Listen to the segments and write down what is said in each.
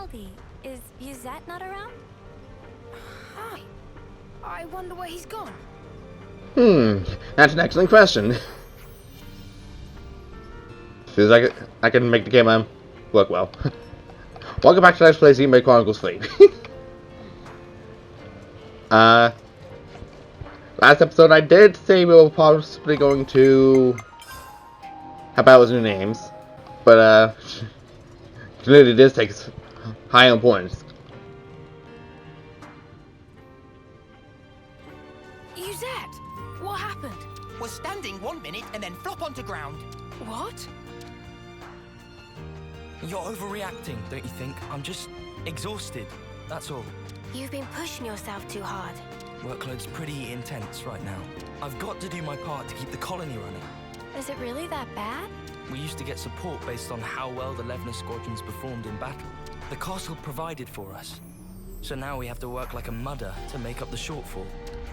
Valdi, is Yuzette not around? Hi. I wonder where he's gone. That's an excellent question. Feels like I can make the game work well. Welcome back to Let's Play Xenoblade Chronicles 3. Last episode I did say we were possibly going to help out with new names, but clearly this takes high importance. Yuzette, what happened? Was standing 1 minute and then flop onto ground. What? You're overreacting, don't you think? I'm just exhausted, that's all. You've been pushing yourself too hard. Workload's pretty intense right now. I've got to do my part to keep the colony running. Is it really that bad? We used to get support based on how well the Levner squadrons performed in battle. The castle provided for us. So now we have to work like a mudder to make up the shortfall.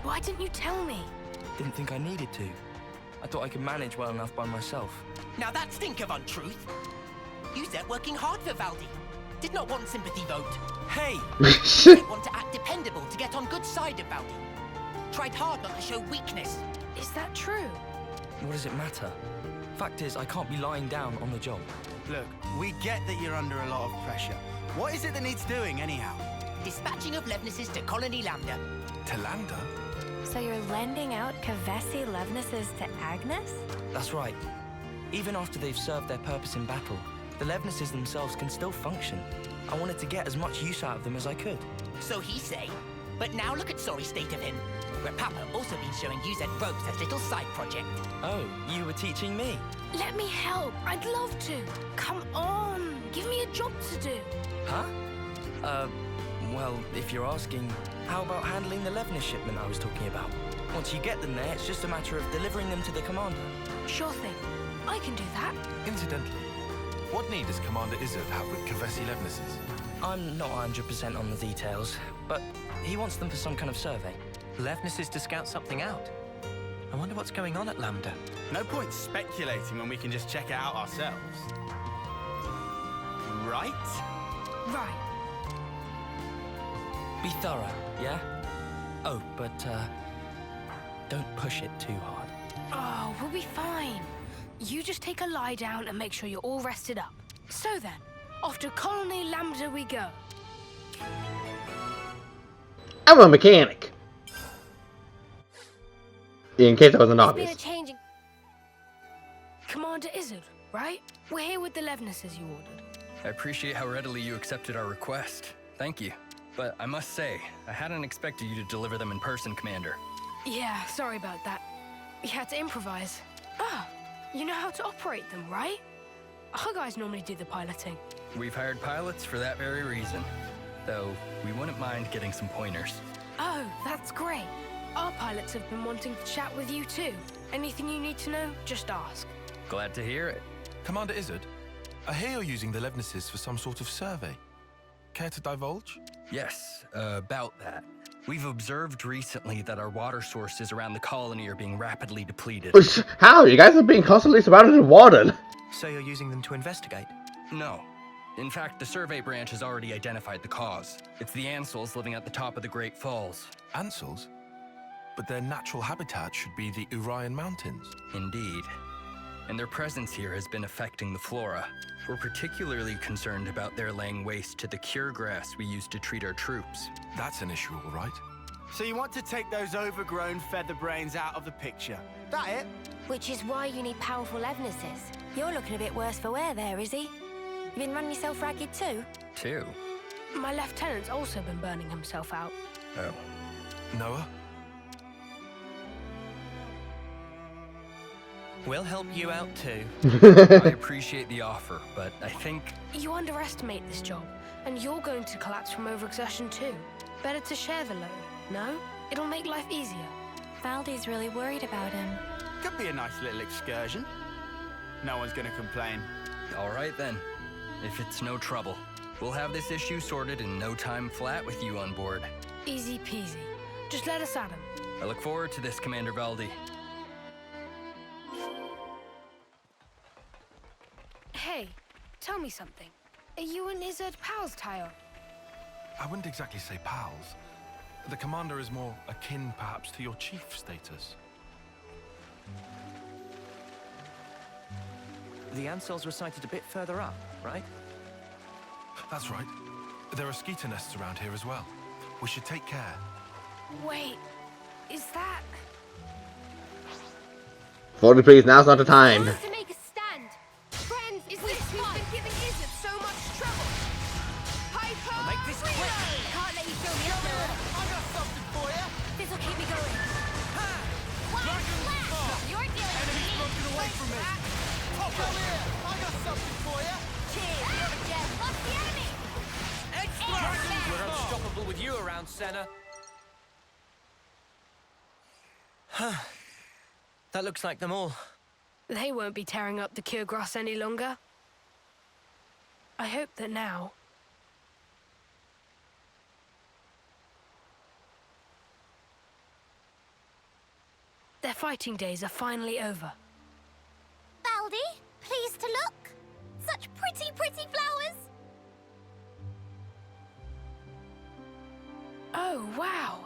Why didn't you tell me? Didn't think I needed to. I thought I could manage well enough by myself. Now that stink of untruth. Yuzette working hard for Valdi. Did not want sympathy vote. Hey! Didn't want to act dependable to get on good side of Valdi. Tried hard not to show weakness. Is that true? What does it matter? Fact is, I can't be lying down on the job. Look, we get that you're under a lot of pressure. What is it that needs doing, anyhow? Dispatching of Levnesses to Colony Lambda. To Lambda? So you're lending out Kavesi Levnesses to Agnes? That's right. Even after they've served their purpose in battle, the Levnesses themselves can still function. I wanted to get as much use out of them as I could. So he say. But now look at sorry state of him. Where Papa also been showing Yuzette ropes as little side project. Oh, you were teaching me? Let me help. I'd love to. Come on. Give me a job to do. Huh? Well, if you're asking, how about handling the Levner shipment I was talking about? Once you get them there, it's just a matter of delivering them to the commander. Sure thing. I can do that. Incidentally, what need does Commander Izzard have with Kavesi Levnesses? I'm not 100% on the details, but he wants them for some kind of survey. Levnesses to scout something out. I wonder what's going on at Lambda. No point speculating when we can just check it out ourselves. Right? Right. Be thorough, yeah? Oh, but, don't push it too hard. Oh, we'll be fine. You just take a lie down and make sure you're all rested up. So then, off to Colony Lambda we go. I'm a mechanic. In case I wasn't There's been obvious. a change in... Commander Izzard, right? We're here with the Levnesses you ordered. I appreciate how readily you accepted our request. Thank you. But I must say, I hadn't expected you to deliver them in person, Commander. Yeah, sorry about that. We had to improvise. Ah, you know how to operate them, right? Our guys normally do the piloting. We've hired pilots for that very reason. Though, we wouldn't mind getting some pointers. Oh, that's great. Our pilots have been wanting to chat with you too. Anything you need to know, just ask. Glad to hear it. Commander Izzard, I hear you're using the Levnesses for some sort of survey. Care to divulge? Yes, about that. We've observed recently that our water sources around the colony are being rapidly depleted. How? You guys are being constantly surrounded in water. So you're using them to investigate? No. In fact, the survey branch has already identified the cause. It's the Ansels living at the top of the Great Falls. Ansels? But their natural habitat should be the Urian Mountains. Indeed. And their presence here has been affecting the flora. We're particularly concerned about their laying waste to the cure grass we use to treat our troops. That's an issue, all right. So you want to take those overgrown feather brains out of the picture? That it? Which is why you need powerful Levnesses. You're looking a bit worse for wear there, is he? You been running yourself ragged too? Two? My lieutenant's also been burning himself out. Oh. Noah? We'll help you out too. I appreciate the offer, but I think... You underestimate this job, and you're going to collapse from overexertion too. Better to share the load, no? It'll make life easier. Valdi's really worried about him. Could be a nice little excursion. No one's gonna complain. All right then. If it's no trouble. We'll have this issue sorted in no time flat with you on board. Easy peasy. Just let us at him. I look forward to this, Commander Valdi. Hey, tell me something. Are you and Izzard pals, Tyon? I wouldn't exactly say pals. The commander is more akin, perhaps, to your chief status. The Ansels were sighted a bit further up, right? That's right. There are skeeter nests around here as well. We should take care. Wait, is that... Valdi, please, now's not the time. To make a stand. Friends, Is this who's been giving Izzard so much trouble? Hyper! I'll make this quick. Can't let you throw me up there. I got something for you. This'll keep me going. You're dealing with me. Broken away from me. Pop over here. I got something for you. Cheers. What's the enemy? We're unstoppable with you around, Senna. That looks like them all. They won't be tearing up the cure grass any longer. I hope that now... their fighting days are finally over. Valdi, pleased to look. Such pretty, pretty flowers. Oh, wow.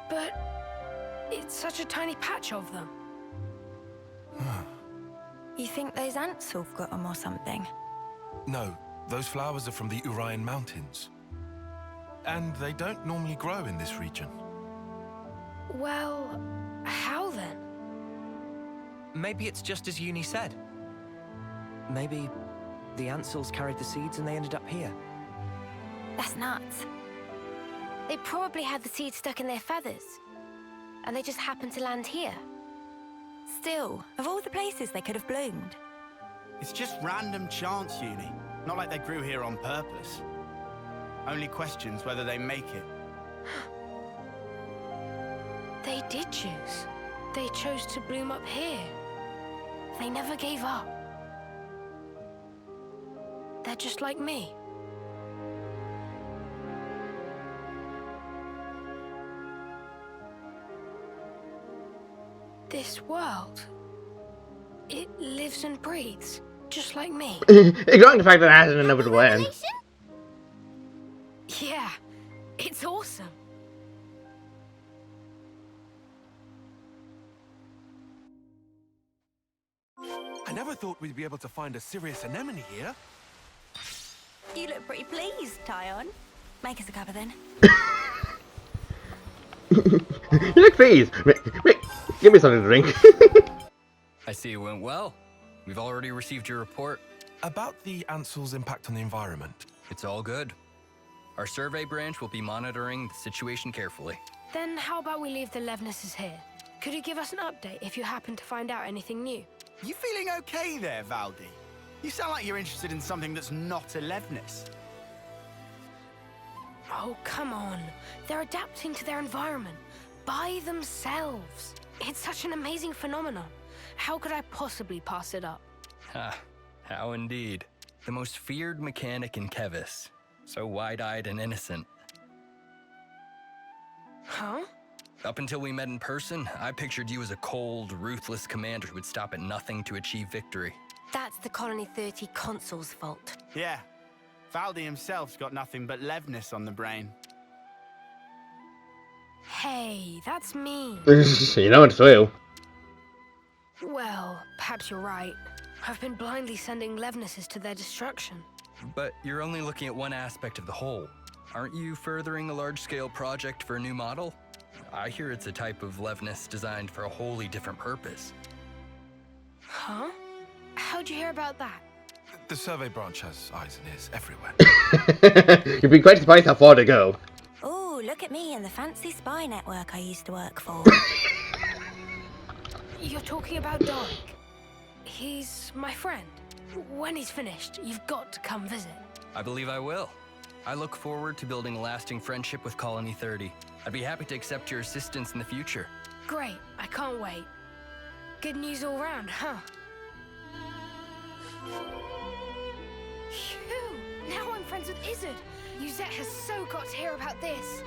But it's such a tiny patch of them. You think those ants have got them or something? No, those flowers are from the Urian Mountains. And they don't normally grow in this region. Well, how then? Maybe it's just as Uni said. Maybe the Ansels carried the seeds and they ended up here. That's nuts. They probably had the seeds stuck in their feathers. And they just happened to land here. Still, of all the places they could have bloomed. It's just random chance, Uni. Not like they grew here on purpose. Only questions whether they make it. They did choose. They chose to bloom up here. They never gave up. They're just like me. This world, it lives and breathes, just like me. Ignoring the fact that it has an inevitable end. Yeah, it's awesome. I never thought we'd be able to find a serious anemone here. You look pretty pleased, Tyon. Make us a cuppa then. You look pleased. Give me something to drink. I see it went well. We've already received your report. About the Ansel's impact on the environment. It's all good. Our survey branch will be monitoring the situation carefully. Then how about we leave the Levnesses here? Could you give us an update if you happen to find out anything new? You feeling okay there, Valdi? You sound like you're interested in something that's not a Levnis. Oh, come on. They're adapting to their environment by themselves. It's such an amazing phenomenon. How could I possibly pass it up? Ha, how indeed. The most feared mechanic in Kevis. So wide-eyed and innocent. Huh? Up until we met in person, I pictured you as a cold, ruthless commander who would stop at nothing to achieve victory. That's the Colony 30 Consul's fault. Yeah. Valdi himself's got nothing but Levnis on the brain. Hey, that's mean. You know it's true. Well, perhaps you're right. I've been blindly sending Levnesses to their destruction. But you're only looking at one aspect of the whole. Aren't you furthering a large-scale project for a new model? I hear it's a type of Levnis designed for a wholly different purpose. Huh? How'd you hear about that? The survey branch has eyes and ears everywhere. You'd be quite surprised how far they go. Oh, look at me and the fancy spy network I used to work for. You're talking about Dorik. He's my friend. When he's finished, you've got to come visit. I believe I will. I look forward to building a lasting friendship with Colony 30. I'd be happy to accept your assistance in the future. Great, I can't wait. Good news all round, huh? Phew, now I'm friends with Izzard. Uzette has so got to hear about this.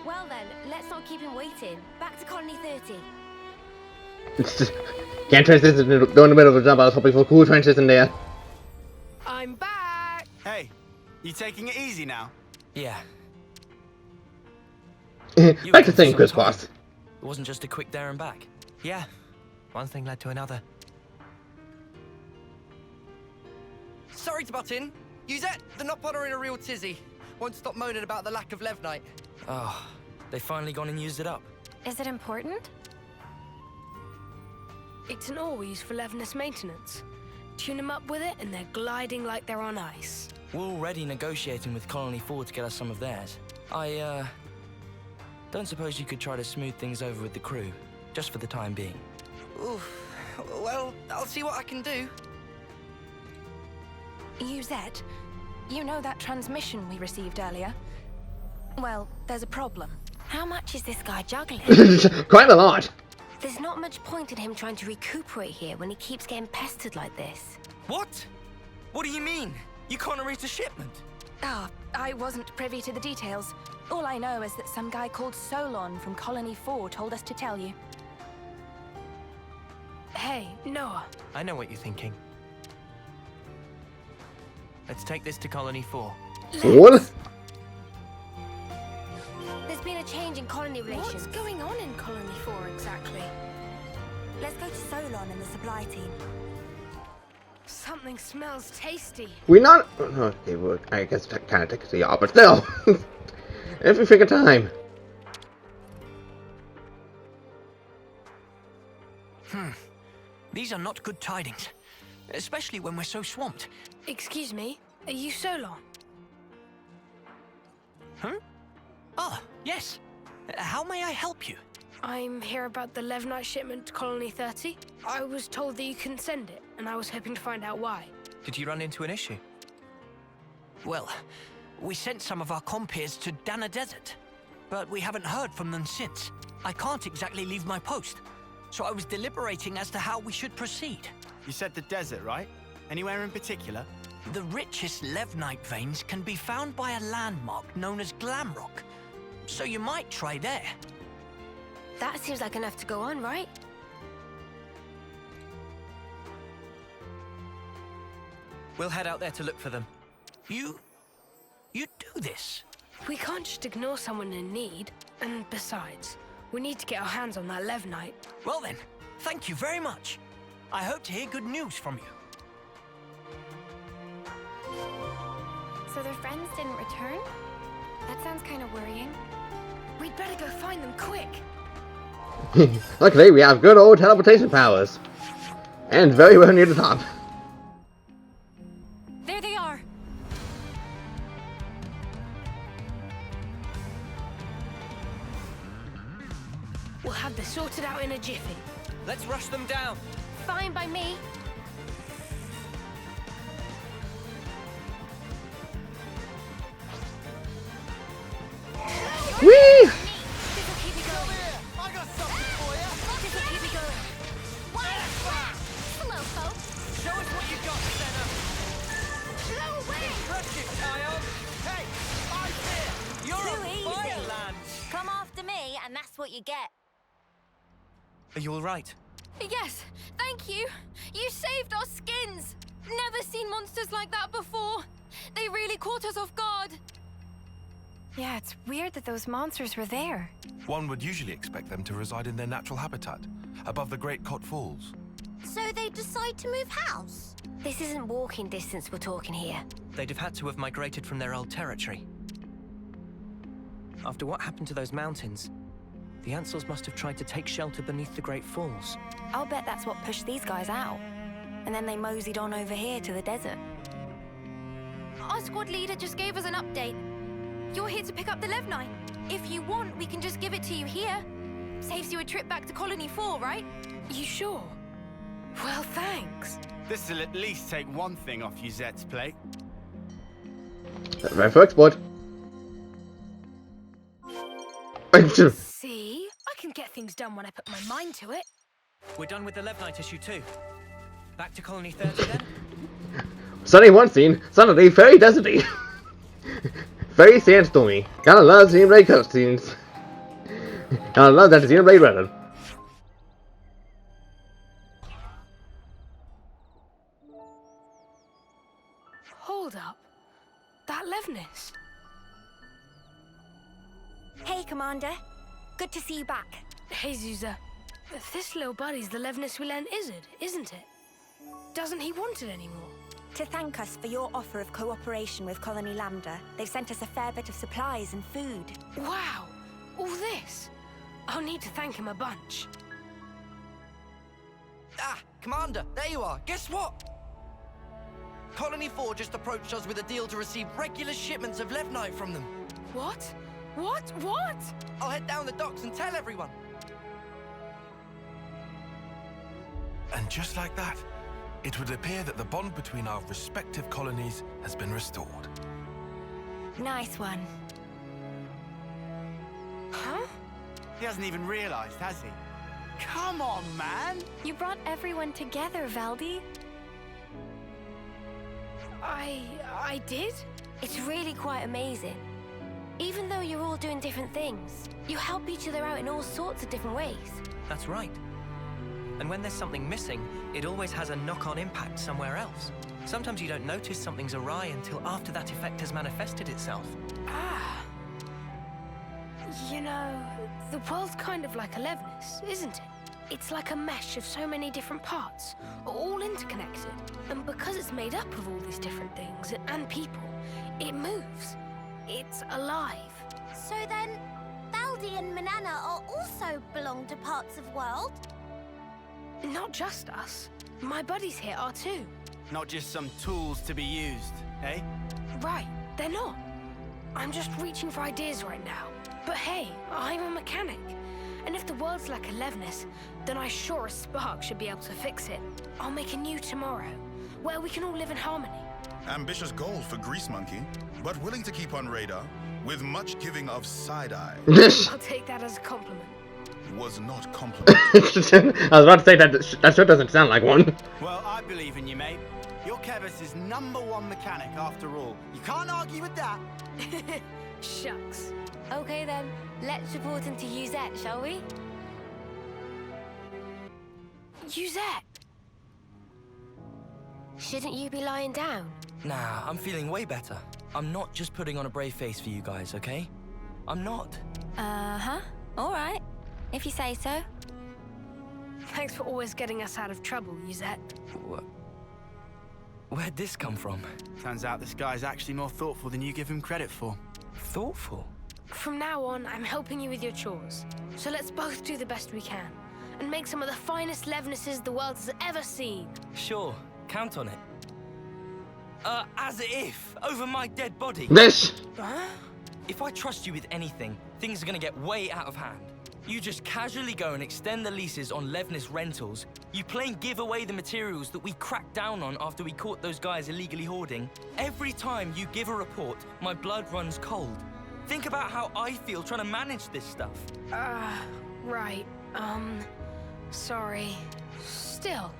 Well then, let's not keep him waiting. Back to Colony 30. Can't transition, go in the middle of a jump. I was hoping for cool transition there. I'm back! Hey, you taking it easy now? Yeah, Back to saying Chris Boss. it wasn't just a quick there and back. Yeah, one thing led to another. Sorry to butt in. Yuzette, the Nopod are in a real tizzy. Won't stop moaning about the lack of Levnite. Oh, they finally gone and used it up. Is it important? It's an ore we use for Levnus maintenance. Tune them up with it and they're gliding like they're on ice. We're already negotiating with Colony 4 to get us some of theirs. I, don't suppose you could try to smooth things over with the crew, just for the time being. Oof. Well, I'll see what I can do. Yuzette, you know that transmission we received earlier? Well, there's a problem. How much is this guy juggling? Quite a lot. There's not much point in him trying to recuperate here when he keeps getting pestered like this. What? What do you mean? You can't erase a shipment? Ah, I wasn't privy to the details. All I know is that some guy called Solon from Colony 4 told us to tell you. Hey, Noah. I know what you're thinking. Let's take this to Colony 4. What? There's been a change in colony relations. What's going on in Colony 4 exactly? Let's go to Solon and the supply team. Something smells tasty. We not. Okay, well, I guess that kind of takes the off, but still. Every freaking time. These are not good tidings. Especially when we're so swamped. Excuse me, are you Solon? Ah, yes. How may I help you? I'm here about the Levnite shipment to Colony 30. I was told that you couldn't send it, and I was hoping to find out why. Did you run into an issue? Well, we sent some of our compeers to Dana Desert, but we haven't heard from them since. I can't exactly leave my post, so I was deliberating as to how we should proceed. You said the desert, right? Anywhere in particular? The richest Levnite veins can be found by a landmark known as Glamrock, so you might try there. That seems like enough to go on, right? We'll head out there to look for them. You do this? We can't just ignore someone in need. And besides, we need to get our hands on that Levnite. Well then, thank you very much. I hope to hear good news from you. So their friends didn't return? That sounds kind of worrying. We'd better go find them quick. Luckily, we have good old teleportation powers. And very well near the top. There they are! We'll have this sorted out in a jiffy. Let's rush them down. Fine by me. Whee! This'll keep me going. I got something for you. This'll keep me going. Hello, folks. Show us what you got, Senna. No way! Crush it, child. Hey, I'm here. You're Too on easy. fireland. Come after me, and that's what you get. Are you all right? Yes, thank you. You saved our skins. Never seen monsters like that before. They really caught us off guard. Yeah, it's weird that those monsters were there. One would usually expect them to reside in their natural habitat, above the Great Cot Falls. So they decide to move house? This isn't walking distance we're talking here. They'd have had to have migrated from their old territory. After what happened to those mountains, the Ansels must have tried to take shelter beneath the Great Falls. I'll bet that's what pushed these guys out. And then they moseyed on over here to the desert. Our squad leader just gave us an update. You're here to pick up the Levnite. If you want, we can just give it to you here. Saves you a trip back to Colony 4, right? You sure? Well, thanks. This'll at least take one thing off Yuzette's plate. Right for export. See? I can get things done when I put my mind to it. We're done with the Levnite issue too. Back to Colony 30 then? Sunny one scene, suddenly very deserty. Very sandstormy. Gotta love Xenoblade cutscenes. Gotta love that Xenoblade running. Hold up. That Levnis. Hey, Commander. Good to see you back. Hey, Zuza. This little buddy's the Levnis we lent Izzard, isn't it? Doesn't he want it anymore? To thank us for your offer of cooperation with Colony Lambda, they've sent us a fair bit of supplies and food. Wow! All this? I'll need to thank him a bunch. Ah, Commander, there you are. Guess what? Colony 4 just approached us with a deal to receive regular shipments of Levnite from them. What? What? I'll head down the docks and tell everyone. And just like that, it would appear that the bond between our respective colonies has been restored. Nice one. Huh? He hasn't even realized, has he? Come on, man! You brought everyone together, Valdi. I did? It's really quite amazing. Even though you're all doing different things, you help each other out in all sorts of different ways. That's right. And when there's something missing, it always has a knock-on impact somewhere else. Sometimes you don't notice something's awry until after that effect has manifested itself. Ah. You know, the world's kind of like a Levnis, isn't it? It's like a mesh of so many different parts, all interconnected. And because it's made up of all these different things and people, it moves. It's alive. So then, Valdi and Manana are also belong to parts of world? Not just us. My buddies here are too. Not just some tools to be used, eh? Right, they're not. I'm just reaching for ideas right now. But hey, I'm a mechanic. And if the world's like a Levnis, then I sure as spark should be able to fix it. I'll make a new tomorrow, where we can all live in harmony. Ambitious goal for Grease Monkey, but willing to keep on radar, with much giving of side-eye. I'll take that as a compliment. Was not compliment. I was about to say that sure doesn't sound like one. Well, I believe in you, mate. You're Kevis' #1 mechanic, after all. You can't argue with that. Shucks. Okay then, let's report into Uzette, shall we? Uzette! Shouldn't you be lying down? Nah, I'm feeling way better. I'm not just putting on a brave face for you guys, okay? I'm not. Uh-huh. All right. If you say so. Thanks for always getting us out of trouble, Uzette. Where'd this come from? Turns out this guy's actually more thoughtful than you give him credit for. Thoughtful? From now on, I'm helping you with your chores. So let's both do the best we can, and make some of the finest Levnises the world has ever seen. Sure, count on it. As if, over my dead body. This! Huh? If I trust you with anything, things are gonna get way out of hand. You just casually go and extend the leases on Levnis rentals. You plain give away the materials that we cracked down on after we caught those guys illegally hoarding. Every time you give a report, my blood runs cold. Think about how I feel trying to manage this stuff. Right. Sorry. Still,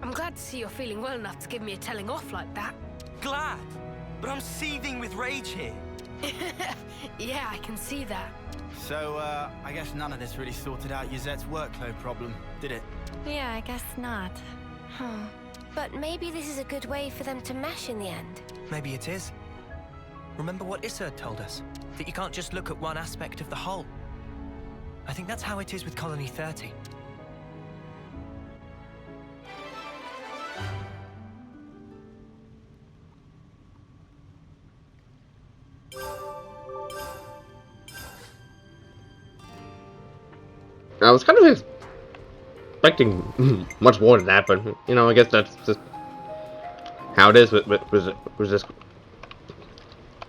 I'm glad to see you're feeling well enough to give me a telling off like that. Glad, but I'm seething with rage here. Yeah, I can see that. So, I guess none of this really sorted out Uzette's workload problem, did it? Yeah, I guess not. But maybe this is a good way for them to mesh in the end. Maybe it is. Remember what Issa told us? That you can't just look at one aspect of the whole. I think that's how it is with Colony 30. I was kind of expecting much more than that, but you know, I guess that's just how it is with this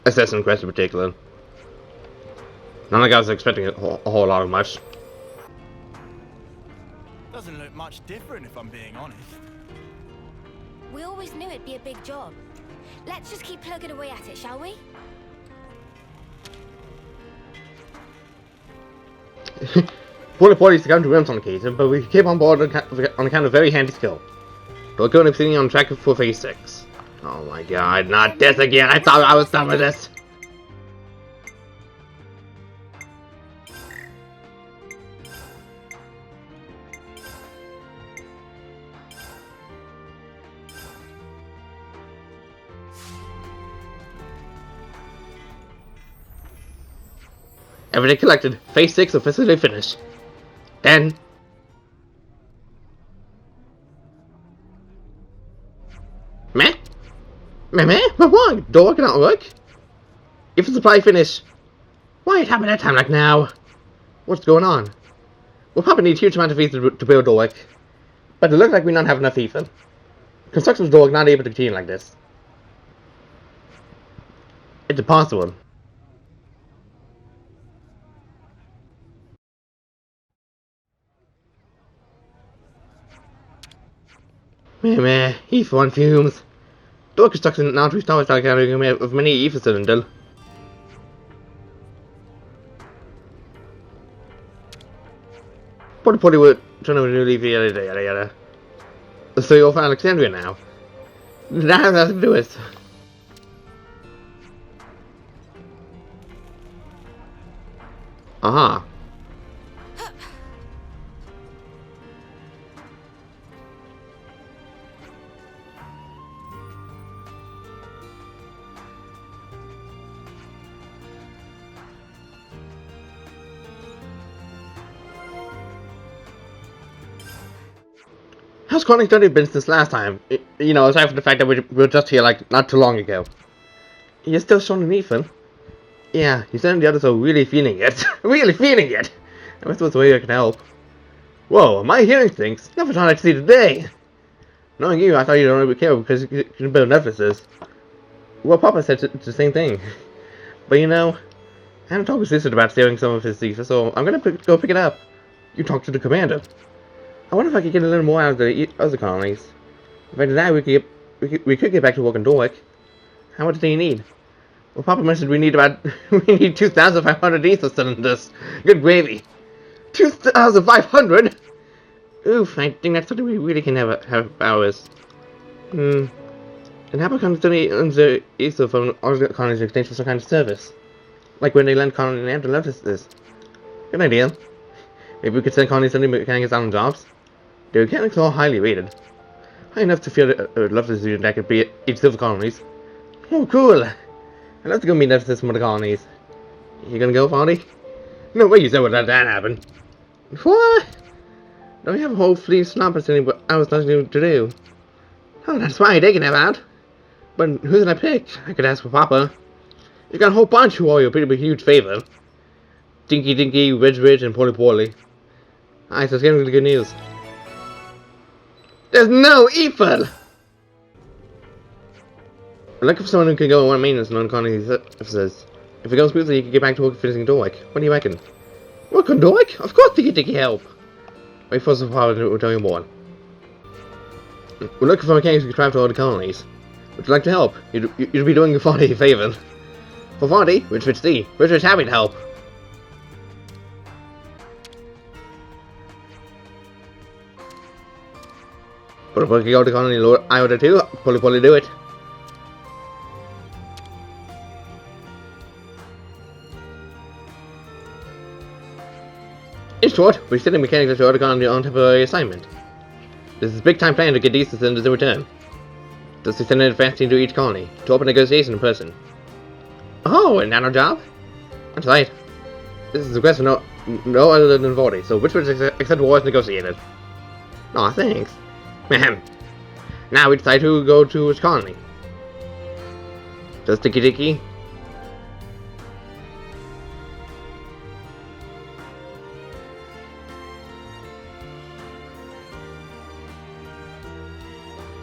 Assassin Quest in particular. Not like I was expecting a whole lot of much. Doesn't look much different, if I'm being honest. We always knew it'd be a big job. Let's just keep plugging away at it, shall we? Fully parties to come to realms on occasion, but we came on board on account of very handy skill. We're going to be on track for phase 6. Oh my god, not this again! I thought I was done with this! Everything collected. Phase 6 officially finished. Then... Meh? Meh? What? Door cannot work? If the supply finish, why it happen at a time like now? What's going on? We'll probably need a huge amount of ether to build door, but it looks like we don't have enough ether. Construction's door not able to continue like this. It's impossible. Meh, ether on fumes. Door construction now to start carrying of many ether cylinders. Probably would trying to leave yada. So you're from Alexandria now. That has nothing to do with. Aha. How's Chronic Study been since last time? You know, aside from the fact that we were just here, like, not too long ago. You're still showing an Ethan? Yeah, you and the others are really feeling it. Really feeling it! I wish there was a way I could help. Whoa, my hearing things. Never thought I'd see today. Knowing you, I thought you don't really care because you can build emphasis. Well, Papa said the same thing. But you know, I haven't talked with Sister about stealing some of his ether, so I'm gonna go pick it up. You talk to the commander. I wonder if I could get a little more out of the other colonies. If I did that, we could get back to working Dork. How much do you need? Well, Papa mentioned we need 2,500 ether cylinders. Good gravy. 2,500? Oof, I think that's something we really can have ours. And how about constantly the ether from other colonies in exchange for some kind of service? Like when they land colony land to left this. Good idea. Maybe we could send colonies sending mechanics out on jobs. The mechanics are all highly rated. High enough to feel love this student that could be each silver colonies. Oh, cool! I'd love to go meet some of the colonies. You gonna go, Valdi? No way you said would let that happen. What? Don't we have a whole fleet of snappers sitting, but I was nothing to do. Oh, that's why they can have out. But who did I pick? I could ask for Papa. You got a whole bunch who owe you a pretty huge favor. Dinky, Ridge, and Poly. Alright, so let's get into the good news. There's no ether! I'm looking for someone who can go on one maintenance non-colony officers. If it goes smoothly, you can get back to work finishing Dork. What do you reckon? Work on Dork? Of course you can help! Wait for some power to tell you more. We're looking for mechanics who can travel to all the colonies. Would you like to help? You'd be doing Valdi a favor. For Valdi, Richard's happy to help. But if we can go to colony Lord Iota too, Poly do it. In short, we're sending mechanics to Oticon on temporary assignment. This is a big time plan to get these cylinders in return. Thus we send an advance team to each colony, to open negotiation in person. Oh, and nano job? That's right. This is a request for no other than Valdi, so which would accept war is negotiated. Aw, thanks. Ahem. Now we decide who to go to which colony. Does Dicky?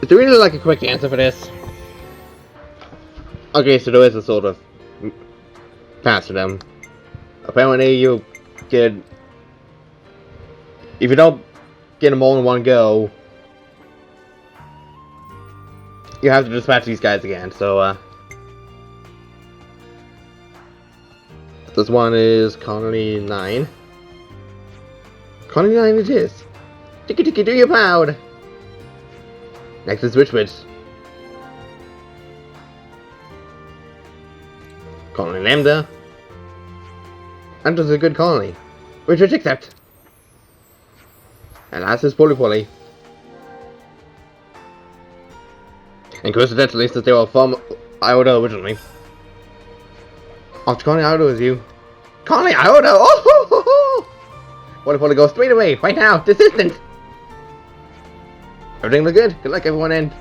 Is there really like a quick answer for this? Okay, so there is a sort of pass to them. Apparently you get... If you don't get them all in one go, you have to dispatch these guys again, so this one is Colony 9. Colony 9 it is. Ticky do your proud. Next is Richwood. Colony Lambda. And was a good colony. Richard accept. And last is Poly. And coincidentally, since they were from Iota originally. Off to Colony Iota with you. Conley, Iota! Oh, ho, ho, ho. Water go straight away, right now, this instant! Everything look good? Good luck, everyone, and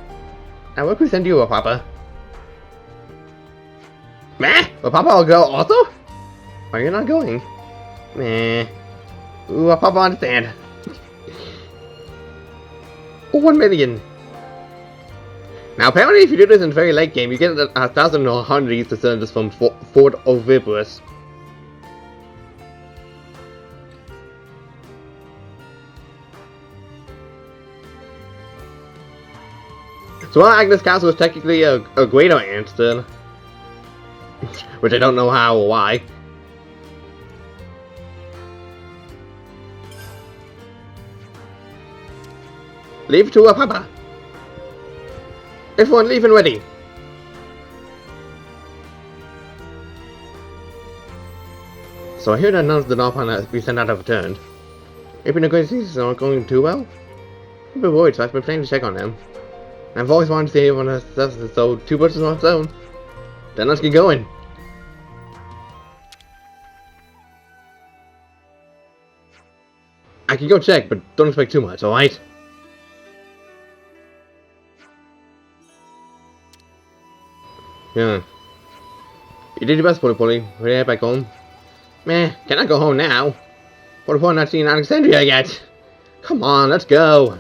where can we send you, Papa? Meh! Will Papa will go also? Why are you not going? Meh. Ooh, Papa understand. 1 million. Now, apparently, if you do this in the very late game, you get 1,100 Easter cylinders from Fort Oviparous. So while Agnes Castle is technically a greater Anston, which I don't know how or why. Leave to a Papa. Everyone leave and ready. So I hear that none of the Northbound that we sent out have returned. Maybe the great seasons aren't going too well? I'm a bit worried, so I've been planning to check on them. I've always wanted to see everyone has stuff, so 2 birds on its own. Then let's get going. I can go check, but don't expect too much, alright? Yeah. You did your best, Polly. Ready to head back home? Meh, can I go home now? Polly not seen Alexandria yet. Come on, let's go.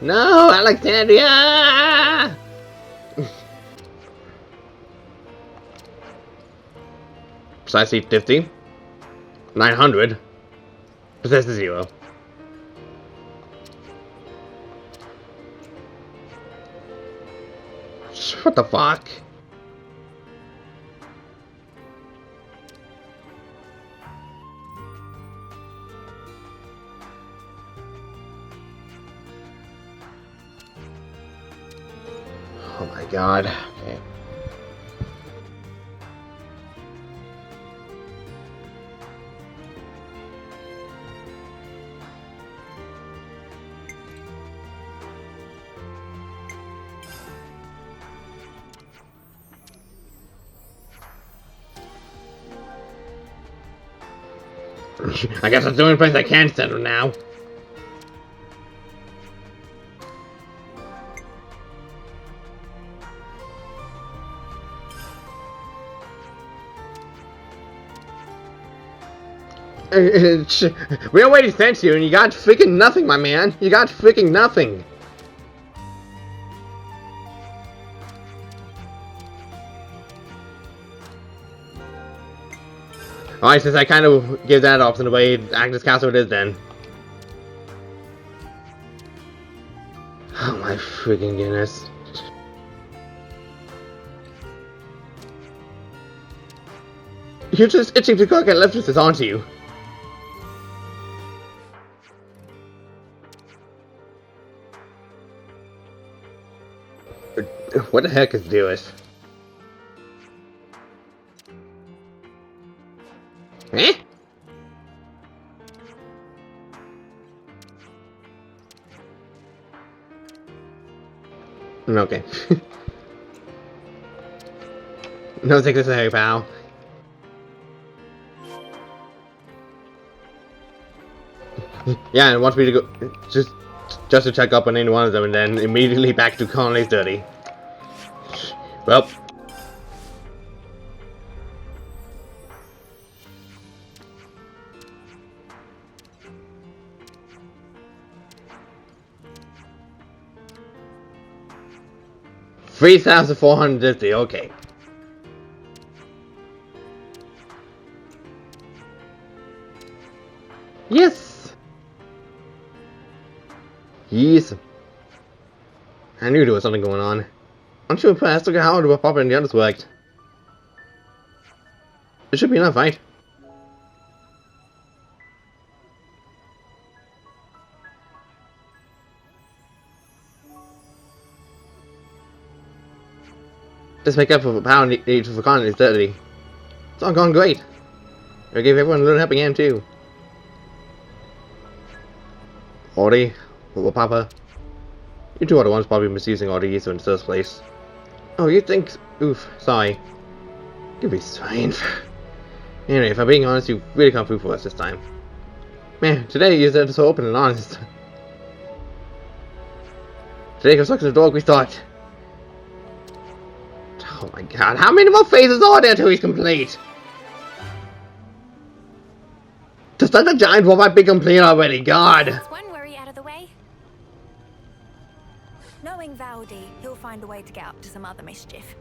No, Alexandria! Precisely 50. 900. Possess 0. What the fuck? Oh my god. Okay. I guess that's the only place I can settle now. We already sent you, and you got freaking nothing, my man. You got freaking nothing. Alright, since I kind of give that option away, Agnes Castle it is then. Oh my freaking goodness. You're just itching to go get leftovers, aren't you? What the heck is this? Eh? Okay. No, take this away, pal. Yeah, and wants me to go just to check up on any one of them, and then immediately back to Conley's dirty. Well. $3,450, okay. Yes! Yes. I knew there was something going on. I'm sure impressed. Look at how the Papa and the others worked. It should be enough, right? Just make up for the power needed for Conley's dirty. It's all gone great. I gave everyone a little helping hand too. Audie, little Papa. You two are the ones probably misusing all the Easter in the first place. Oh, you think? Oof, sorry. You'd be fine. Anyway, if I'm being honest, you really come through for us this time. Man, today you said so open and honest. Today construction the dog we thought. Oh my god, how many more phases are there till he's complete? Does that the giant robot be complete already? God! That's one worry out of the way. Knowing Valdi, he'll find a way to get up to some other mischief.